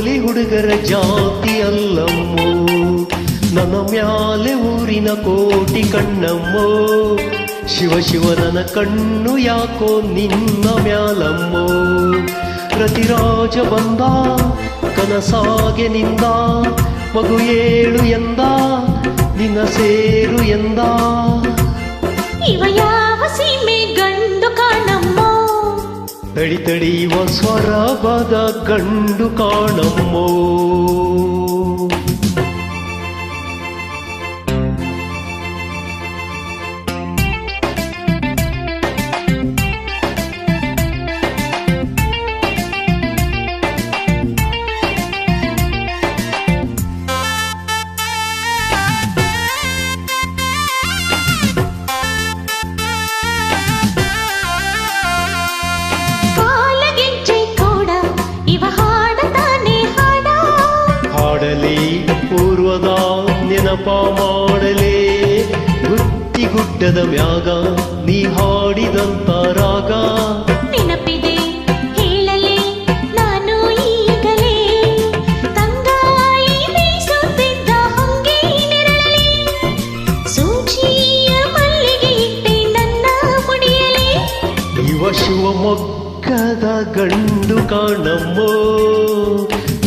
ಪೋಲಿ ಹುಡುಗರ ಜಾತಿ ಅಲ್ಲಮ್ಮೋ, ನನ್ನ ಮ್ಯಾಲೆ ಊರಿನ ಕೋಟಿ ಕಣ್ಣಮ್ಮೋ, ಶಿವ ಶಿವ ನನ್ನ ಕಣ್ಣು ಯಾಕೋ ನಿನ್ನ ಮ್ಯಾಲಮ್ಮೋ. ರತಿರಾಜ ಬಂದ ಕನಸಾಗೆ ನಿಂದ, ಮಗು ಏಳು ಎಂದ ನಿನ್ನ ಸೇರು ಎಂದ. ಇವ ಯಾವ ಸೀಮೆ ಗಂಡು ಕಾಣಮ್ಮೋ, ತಡಿ ತಡಿಯುವ ಸ್ವರಬದ ಗಂಡು ಕಾಣಮ್ಮೋ. ಪೂರ್ವದ ನೆನಪ ಮಾಡಲೇ ಗುತ್ತಿಗುಡ್ಡದ ಮ್ಯಾಗ ನೀ ಹಾಡಿದಂತ ರಾಗ ನೆನಪಿದೆ ಹೇಳಲೇ ನಾನು ಈಗಲೇ, ತಂಗಾಯಿ ಬೀಸುತ್ತಿದ್ದ ಹೊಂಗೆ ನೆರಳಲಿ, ಸೂಚಿಯ ಮಲ್ಲಿಗೆ ಇಟ್ಟೆ ನನ್ನ ಮುಡಿಯಲಿ. ಇವ ಶಿವಮೊಗ್ಗದ ಗಂಡು ಕಾಣಮ್ಮೋ,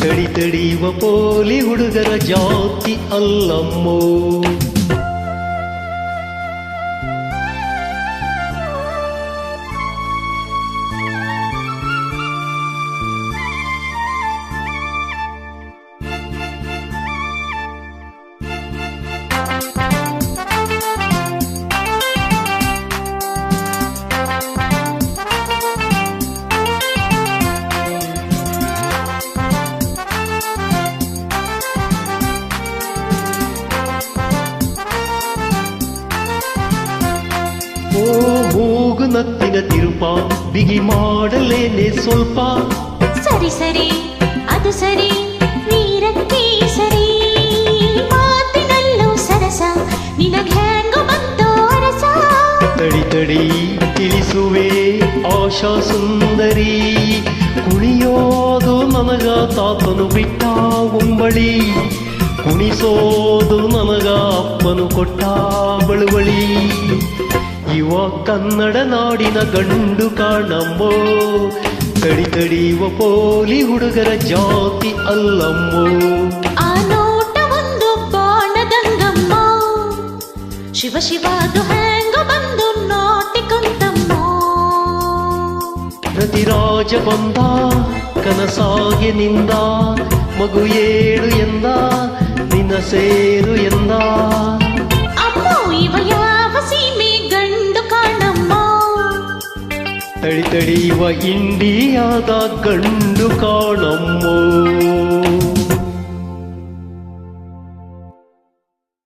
ತಡಿ ತಡಿಯುವ ಪೋಲಿ ಹುಡುಗರ ಜಾತಿ ಅಲ್ಲಮ್ಮೋ. ಓ ಮೂಗು ನತ್ತಿನ ತಿರುಪ ಬಿಗಿ ಮಾಡಲೇನೆ ಸ್ವಲ್ಪ, ಸರಿ ಸರಿ ಅದು ಸರಿ ವೀರಕ್ಕೆ ಸರಿ, ಮಾತಿನಲ್ಲೂ ಸರಸ ನಿನಗೆ ಹೆಂಗೋ ಬಂತೋ ಅರಸ. ತಡಿ ತಡಿ ತಿಳಿಸುವೆ ಆಶಾ ಸುಂದರಿ, ಕುಣಿಯೋದು ನನಗ ತಾತನು ಬಿಟ್ಟ ಉಂಬಳಿ, ಕುಣಿಸೋದು ನನಗ ಅಪ್ಪನು ಕೊಟ್ಟ ಬಳುವಳಿ. ಇವ ಕನ್ನಡ ನಾಡಿನ ಗಂಡು ಕಾಣಮ್ಮೋ, ತಡಿ ತಡಿಯುವ ಪೋಲಿ ಹುಡುಗರ ಜಾತಿ ಅಲ್ಲಮ್ಮೋ. ಆ ನೋಟ ಒಂದು ಬಾಣದಂಗಮ್ಮ, ಶಿವ ಶಿವಾದು ಹೆಂಗ ಬಂದು ನೋಟಿಕೊಂತಮ್ಮೋ. ರತಿರಾಜ ಬಂದ ಕನಸಾಗೆ ನಿಂದ, ಮಗು ಏಳು ಎಂದ ನಿನ್ನ ಸೇರು ಎಂದ. ಅಮ್ಮೋ ಇವ ಯಾವ ಸೀಮೆ ಗಂಡು ಕಾಣಮ್ಮೋ, ತಡಿ ತಡಿಯುವ ಇಂಡಿಯಾದ ಗಂಡು ಕಾಣಮ್ಮೋ.